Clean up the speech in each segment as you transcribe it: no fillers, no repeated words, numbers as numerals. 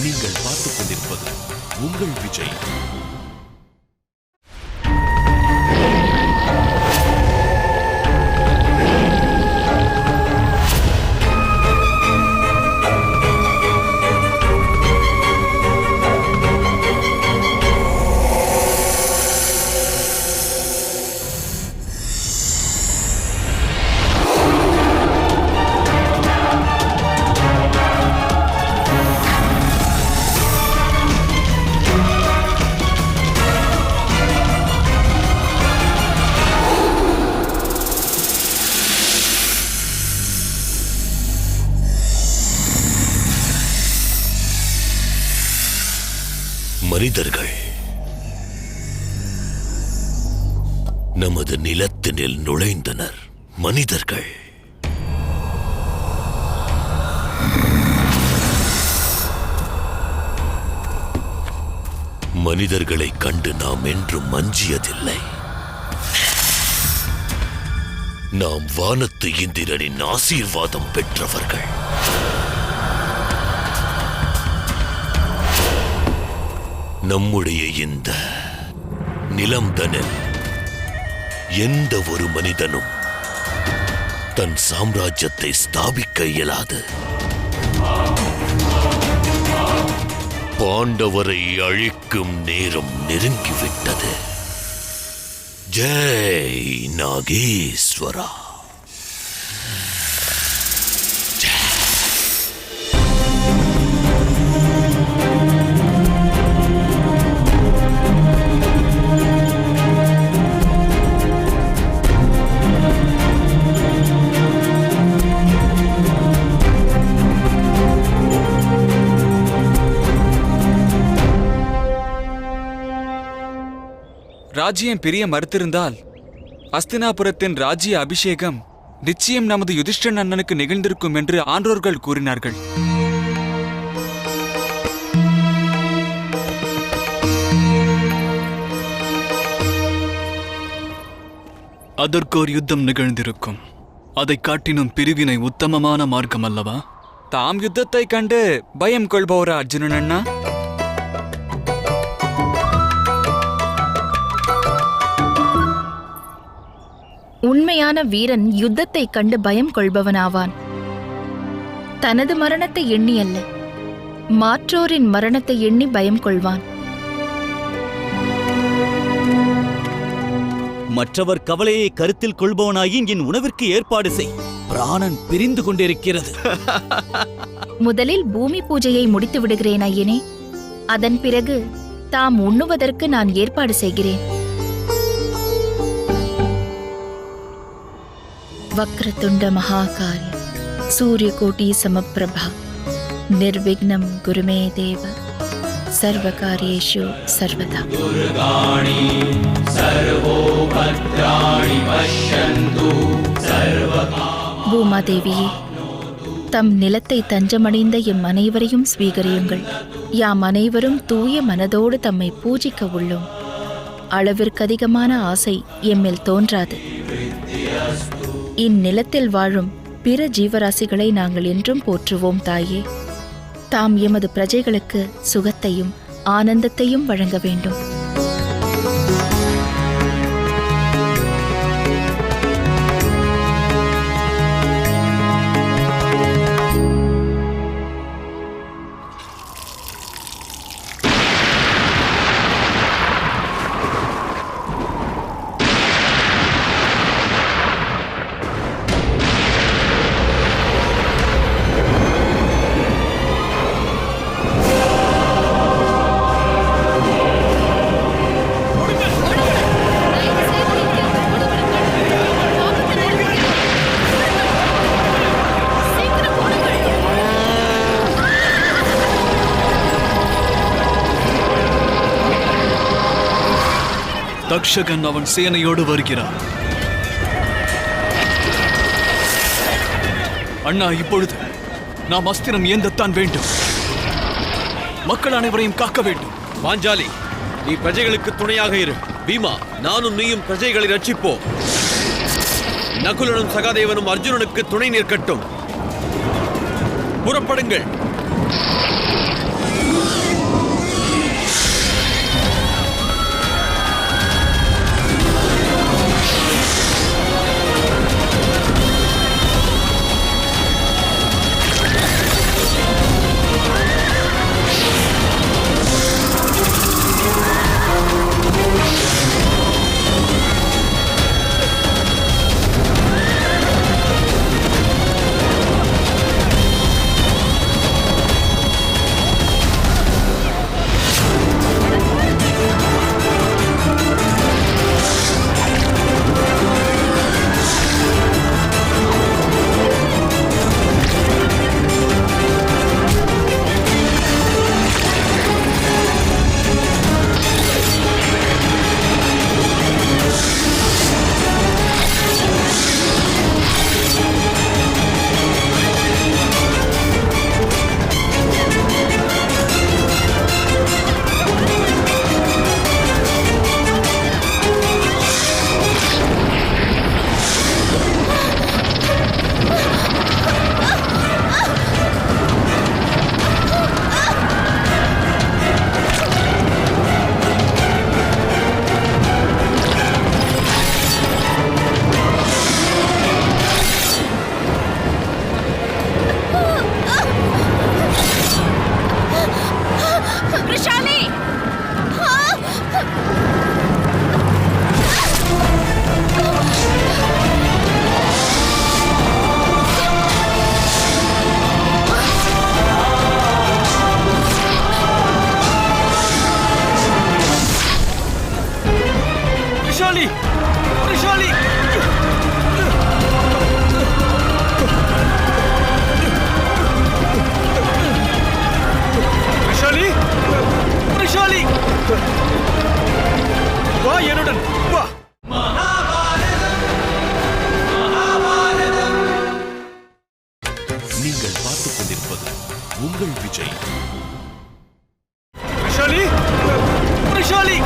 நீங்கள் பார்த்துக் கொண்டிருப்பது உங்கள் விஜய். மனிதர்கள் நமது நிலத்தினில் நுழைந்தனர். மனிதர்கள் மனிதர்களை கண்டு நாம் என்றும் அஞ்சியதில்லை. நாம் வானத்து இந்திரனின் ஆசீர்வாதம் பெற்றவர்கள். நம்முடைய இந்த நிலம்தனில் எந்த ஒரு மனிதனும் தன் சாம்ராஜ்யத்தை ஸ்தாபிக்க இயலாது. பாண்டவரை அழிக்கும் நேரம் நெருங்கிவிட்டது. ஜெய் நாகேஸ்வரா. ராஜ்யம் பிரிய மறுத்திருந்தால் அஸ்தினாபுரத்தின் ராஜ்ய அபிஷேகம் நிச்சயம் நமது யுதிஷ்டன் அண்ணனுக்கு நிகழ்ந்திருக்கும் என்று ஆன்றோர்கள் கூறினார்கள். அதற்கோர் யுத்தம் நிகழ்ந்திருக்கும். அதை காட்டினும் பிரிவினை உத்தமமான மார்க்கம் அல்லவா? தாம் யுத்தத்தை கண்டு பயம் கொள்பவரா அர்ஜுனன் அண்ணா? உண்மையான வீரன் யுத்தத்தை கண்டு பயம் கொள்பவனாவான். தனது மரணத்தை எண்ணி அல்ல, மாற்றோரின் மரணத்தை எண்ணி பயம் கொள்வான். மற்றவர் கவலையை கருத்தில் கொள்பவனாயின் என் உணவிற்கு ஏற்பாடு செய். பிராணன் பிரிந்து கொண்டிருக்கிறது. முதலில் பூமி பூஜையை முடித்து விடுகிறேன் ஐயனே. அதன் பிறகு தாம் உண்ணுவதற்கு நான் ஏற்பாடு செய்கிறேன். வக்ரதுண்ட மகாகாரி சூரியகோட்டி சமப்பிரபா நிர்விக்னம் குருமே தேவ சர்வகாரியேஷு சர்வதா. பூமாதேவியே, தம் நிலத்தை தஞ்சமடைந்த எம் அனைவரையும் ஸ்வீகரியுங்கள். யாம் அனைவரும் தூய மனதோடு தம்மை பூஜிக்க உள்ளோம். அளவிற்கதிகமான ஆசை எம்மில் தோன்றாது. இந்நிலத்தில் வாழும் பிற ஜீவராசிகளை நாங்கள் என்றும் போற்றுவோம் தாயே. தாம் எமது பிரஜைகளுக்கு சுகத்தையும் ஆனந்தத்தையும் வழங்க வேண்டும். தக்ஷகன் அவன் சேனையோடு வருகிறான். அண்ணா, இப்பொழுது நாம் அஸ்திரம் ஏந்தத்தான் வேண்டும். மக்கள் அனைவரையும் காக்க வேண்டும். பாஞ்சாலி, நீ பிரஜைகளுக்கு துணையாக இரு. பீமா, நானும் நீயும் பிரஜைகளை ரட்சிப்போம். நகுலனும் சகாதேவனும் அர்ஜுனனுக்கு துணை நிற்கட்டும். புறப்படுங்கள். என்னுடன் வா. நீங்கள் பார்த்துக் கொண்டிருப்பது உங்கள் விஜய். விஷாலி, விஷாலி,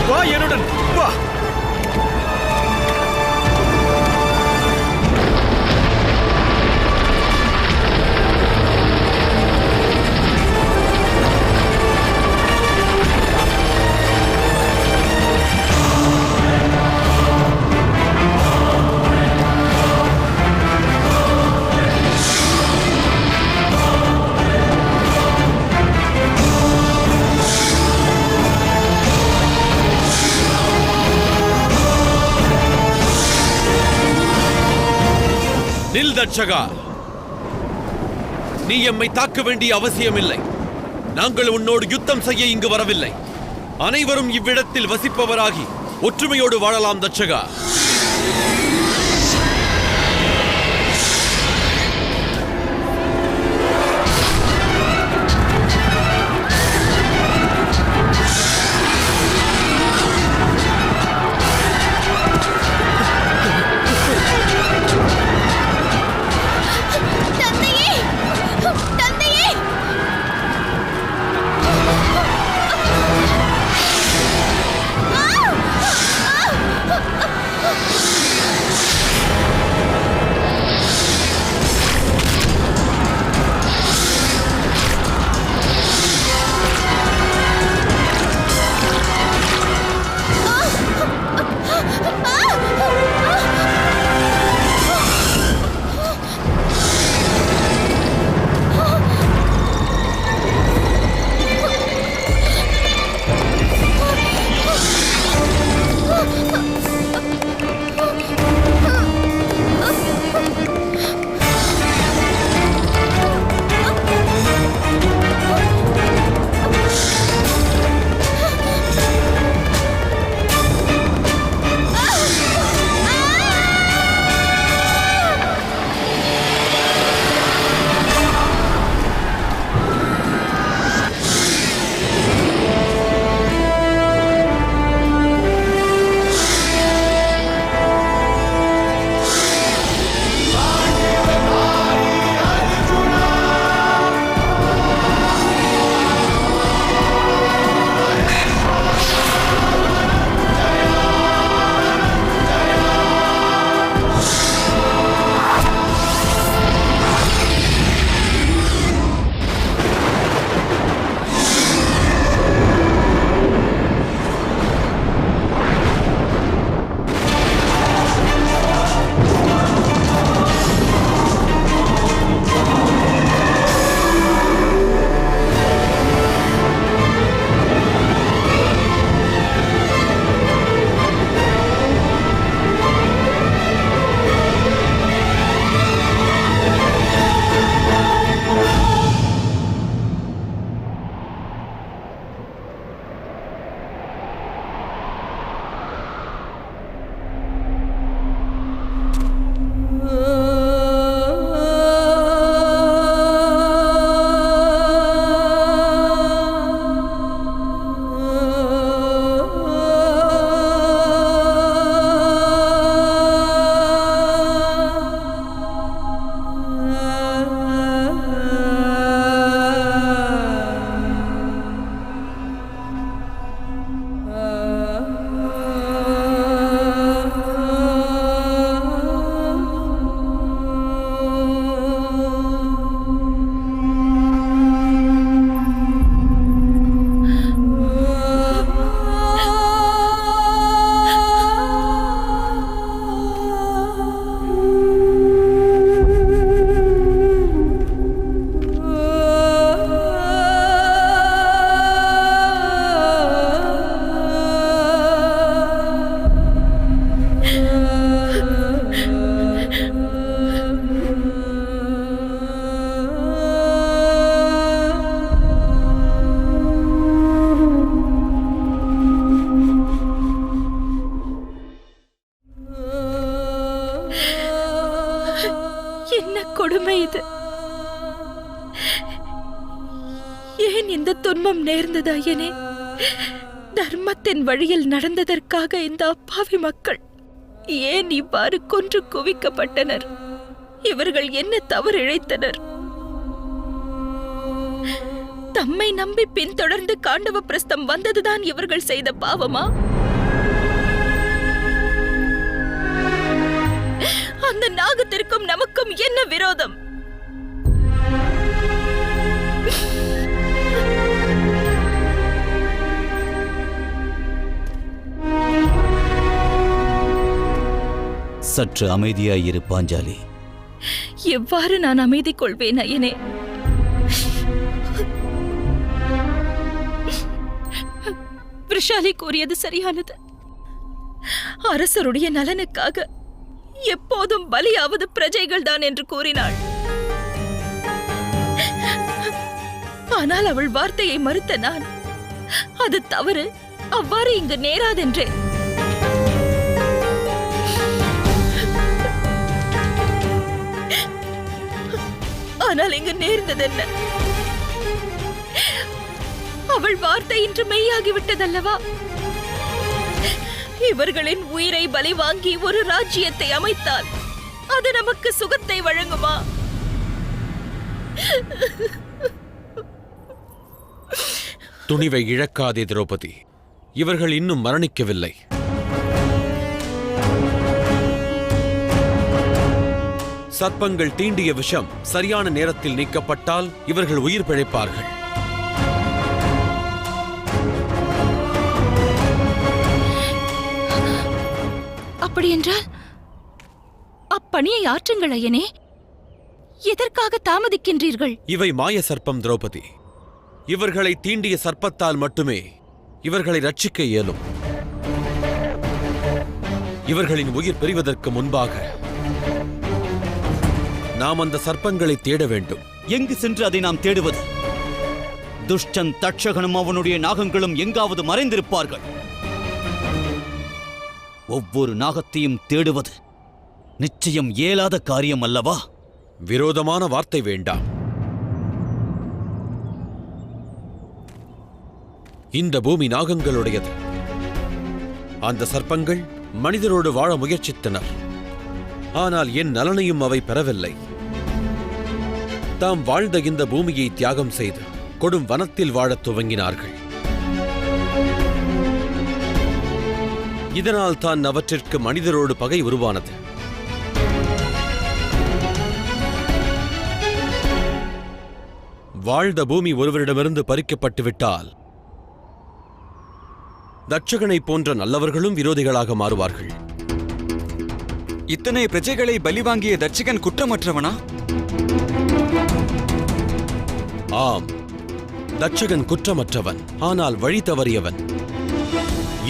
வா என்னுடன் வா. நில் தட்சகா, நீ எம்மை தாக்க வேண்டிய அவசியமில்லை. நாங்கள் உன்னோடு யுத்தம் செய்ய இங்கு வரவில்லை. அனைவரும் இவ்விடத்தில் வசிப்பவராகி ஒற்றுமையோடு வாழலாம் தட்சகா. கொடுமை இது. ஏன் இந்த துன்பம் நேர்ந்தது ஐயனே? தர்மத்தின் வழியில் நடந்ததற்காக இந்த அப்பாவி மக்கள் ஏன் இவ்வாறு கொன்று குவிக்கப்பட்டனர்? இவர்கள் என்ன தவறு இழைத்தனர்? தம்மை நம்பி பின்தொடர்ந்து காண்டவ பிரஸ்தம் வந்ததுதான் இவர்கள் செய்த பாவமா? அந்த நாகத்திற்கும் நமக்கும் என்ன விரோதம்? சற்று அமைதியாயிரு பாஞ்சாலி. எவ்வாறு நான் அமைதி கொள்வேன் அயனே? விஷாலி கூறியது சரியானது. அரசருடைய நலனுக்காக எப்போதும் பலியாவது பிரஜைகள் தான் என்று கூறினாள். ஆனால் அவள் வார்த்தையை மறுத்த நான், அது தவறு, அவ்வாறு இங்கு நேராதென்றேன். ஆனால் இங்கு நேர்ந்தது என்ன? அவள் வார்த்தை இன்று மெய்யாகிவிட்டதல்லவா? இவர்களின் உயிரை பலி வாங்கி ஒரு ராஜ்யத்தை அமைத்தால் அது நமக்கு சுகத்தை வழங்குமா? துணிவை இழக்காதே திரௌபதி. இவர்கள் இன்னும் மரணிக்கவில்லை. சர்ப்பங்கள் தீண்டிய விஷம் சரியான நேரத்தில் நீக்கப்பட்டால் இவர்கள் உயிர் பிழைப்பார்கள். அப்படியென்றால் அப்பணியை ஆற்றுங்கள் ஐயனே. எதற்காக தாமதிக்கின்றீர்கள்? இவை மாய சர்ப்பம் திரௌபதி. இவர்களை தீண்டிய சர்ப்பத்தால் மட்டுமே இவர்களை ரட்சிக்க இயலும். இவர்களின் உயிர் பிரிவதற்கு முன்பாக நாம் அந்த சர்ப்பங்களை தேட வேண்டும். எங்கு சென்று அதை நாம் தேடுவது? துஷ்டன் தட்சகனும் அவனுடைய நாகங்களும் எங்காவது மறைந்திருப்பார்கள். ஒவ்வொரு நாகத்தையும் தேடுவது நிச்சயம் இயலாத காரியம் அல்லவா? விரோதமான வார்த்தை வேண்டாம். இந்த பூமி நாகங்களுடையது. அந்த சர்ப்பங்கள் மனிதரோடு வாழ முயற்சித்தனர். ஆனால் என் நலனையும் அவை பெறவில்லை. தாம் வாழ்ந்த இந்த பூமியை தியாகம் செய்து கொடும் வனத்தில் வாழத் துவங்கினார்கள். இதனால் தான் அவற்றிற்கு மனிதரோடு பகை உருவானது. வாழ்ந்த பூமி ஒருவரிடமிருந்து பறிக்கப்பட்டு விட்டால் தட்சகனை போன்ற நல்லவர்களும் விரோதிகளாக மாறுவார்கள். இத்தனை பிரஜைகளை பலி வாங்கிய தட்சகன் குற்றமற்றவனா? ஆம், தட்சகன் குற்றமற்றவன். ஆனால் வழி தவறியவன்.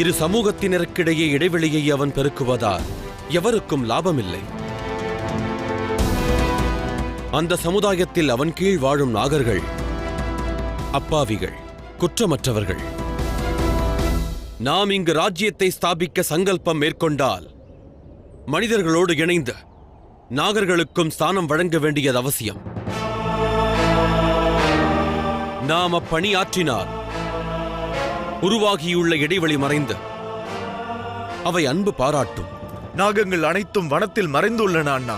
இரு சமூகத்தினருக்கிடையே இடைவெளியை அவன் பெருக்குவதால் எவருக்கும் லாபமில்லை. அந்த சமுதாயத்தில் அவன் கீழ் வாழும் நாகர்கள் அப்பாவிகள், குற்றமற்றவர்கள். நாம் இங்கு ராஜ்யத்தை ஸ்தாபிக்க சங்கல்பம் மேற்கொண்டால் மனிதர்களோடு இணைந்து நாகர்களுக்கும் ஸ்தானம் வழங்க வேண்டியது அவசியம். நாம் அப்பணி ஆற்றினால் உருவாகியுள்ள இடைவெளி மறைந்து அவை அன்பு பாராட்டும். நாகங்கள் அனைத்தும் வனத்தில் மறைந்துள்ளன அண்ணா.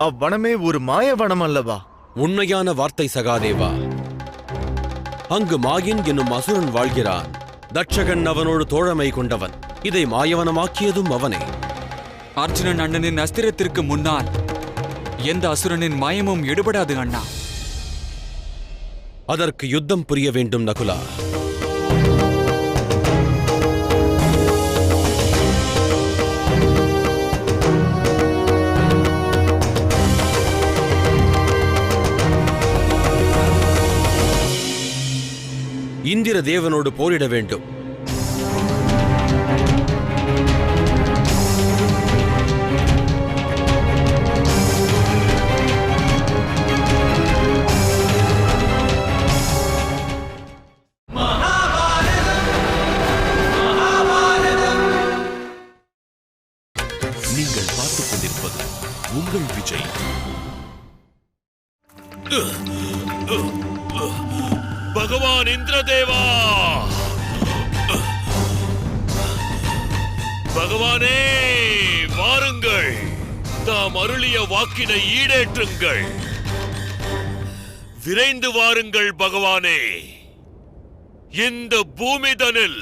அவ்வனமே ஒரு மாயவனம் அல்லவா? உண்மையான வார்த்தை சகாதேவா. அங்கு மாயன் என்னும் அசுரன் வாழ்கிறான். தட்சகன் அவனோடு தோழமை கொண்டவன். இதை மாயவனமாக்கியதும் அவனே. அர்ஜுனன் அண்ணனின் அஸ்திரத்திற்கு முன்னால் எந்த அசுரனின் மாயமும் எடுபடாது அண்ணா. அதற்கு யுத்தம் புரிய வேண்டும் நகுலா. இந்திர தேவனோடு போரிட வேண்டும். நீங்கள் பார்த்துக் கொண்டிருப்பது உங்கள் விஜய். பகவான் இந்திரதேவா, பகவானே வாருங்கள், தாம் அருளிய வாக்கினை ஈடேற்றுங்கள். விரைந்து வாருங்கள் பகவானே. இந்த பூமிதனில்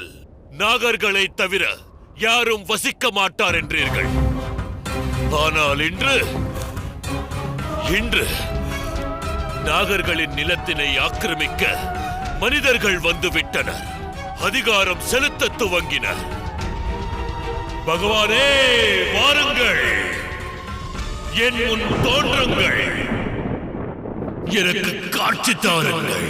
நாகர்களை தவிர யாரும் வசிக்க மாட்டார் என்றீர்கள். ஆனால் இன்று நாகர்களின் நிலத்தினை ஆக்கிரமிக்க மனிதர்கள் வந்துவிட்டனர். அதிகாரம் செலுத்த துவங்கினர். பகவானே வாருங்கள், என் முன் தோன்றுங்கள், எனக்கு காட்சி தாருங்கள்.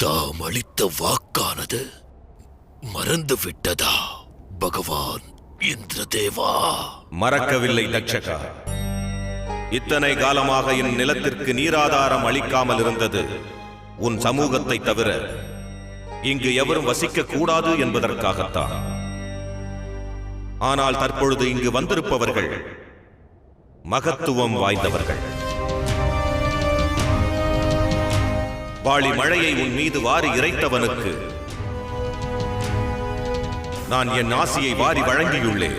தாம் அளித்த வாக்கானது மறந்து விட்டதா பகவான் இந்திரதேவா? மறக்கவில்லை தட்சகா. இத்தனை காலமாக என் நிலத்திற்கு நீராதாரம் அளிக்காமல் இருந்தது உன் சமூகத்தை தவிர இங்கு எவரும் வசிக்க கூடாது என்பதற்காகத்தான். ஆனால் தற்பொழுது இங்கு வந்திருப்பவர்கள் மகத்துவம் வாய்ந்தவர்கள். வாளி மழையை உன் மீது வாரி இறைத்தவனுக்கு நான் என் ஆசியை வாரி வழங்கியுள்ளேன்.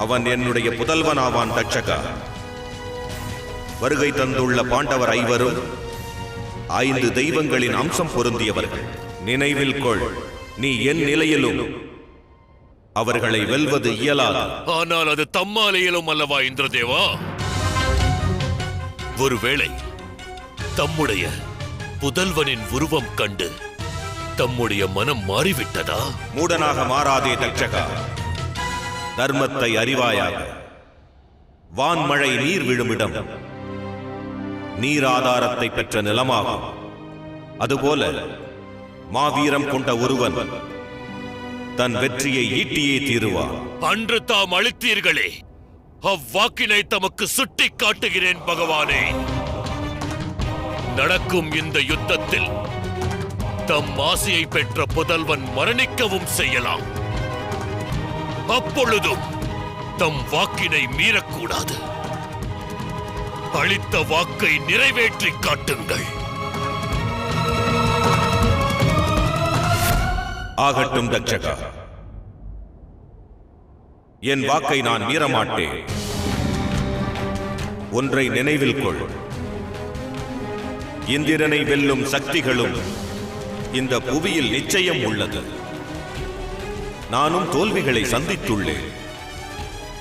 அவன் என்னுடைய புதல்வனாவான் தட்சகா. வருகை தந்துள்ள பாண்டவர் ஐவரும் 5 தெய்வங்களின் அம்சம் பொருந்தியவர்கள். நினைவில் கொள், நீ என் நிலையிலும் அவர்களை வெல்வது இயலாது. ஆனால் அது தம்மாலையிலும் அல்லவா இந்திரதேவா? ஒருவேளை தம்முடைய புதல்வனின் உருவம் கண்டு தம்முடைய மனம் மாறிவிட்டதா? மூடனாக மாறாதே தட்சகா. தர்மத்தை அறிவாயாக. வான்மழை நீர் விழுமிடம் நீராதாரத்தை பெற்ற நிலமாகும். அதுபோல மாவீரம் கொண்ட ஒருவன் தன் வெற்றியை ஈட்டியே தீருவான். அன்று தாம் அளித்தீர்களே, அவ்வாக்கினை தமக்கு சுட்டிக் காட்டுகிறேன் பகவானே. நடக்கும் இந்த யுத்தத்தில் தம் ஆசையை பெற்ற புதல்வன் மரணிக்கவும் செய்யலாம். அப்பொழுதும் தம் வாக்கினை மீறக்கூடாது. அளித்த வாக்கை நிறைவேற்றி காட்டுங்கள். ஆகட்டும் தட்சகா. என் வாக்கை நான் மீறமாட்டேன். ஒன்றை நினைவில் கொள், இந்திரனை வெல்லும் சக்திகளும் இந்த புவியில் நிச்சயம் உள்ளது. நானும் தோல்விகளை சந்தித்துள்ளேன்.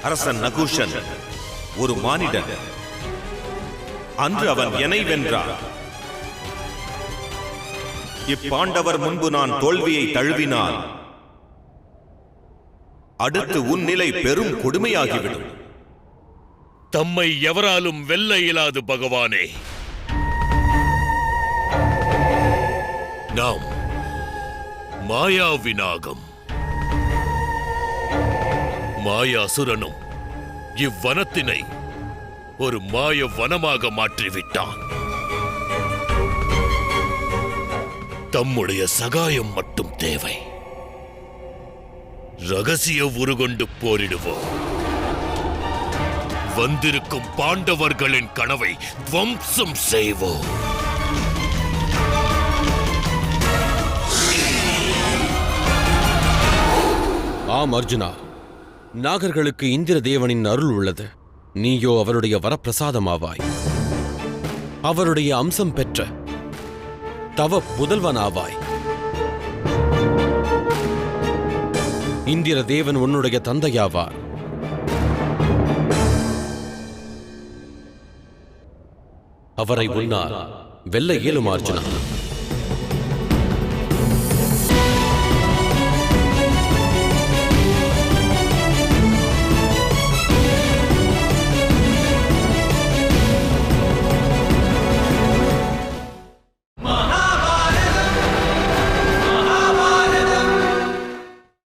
அரசன் நகுஷன் ஒரு மானிடன். அன்று அவன் என்னை வென்றான். இப்பாண்டவர் முன்பு நான் தோல்வியை தழுவினால் அடுத்து உன் நிலை பெரும் கொடுமையாகிவிடும். தம்மை எவராலும் வெல்ல இயலாது பகவானே. நாம் மாயாவினாகம். மாயாசுரனும் இவ்வனத்தினை ஒரு மாய வனமாக மாற்றிவிட்டான். தம்முடைய சகாயம் மட்டும் தேவை. ரகசிய உருகொண்டு போரிடுவோம். வந்திருக்கும் பாண்டவர்களின் கனவை துவம்சம் செய்வோம். ஆம் அர்ஜுனா, நாகர்களுக்கு இந்திர தேவனின் அருள் உள்ளது. நீயோ அவருடைய வரப்பிரசாதமாவாய். அவருடைய அம்சம் பெற்ற தவ புதல்வனாவாய். இந்திர தேவன் உன்னுடைய தந்தையாவார். அவரை உன்னால் வெல்ல இயலும் அர்ஜுனா.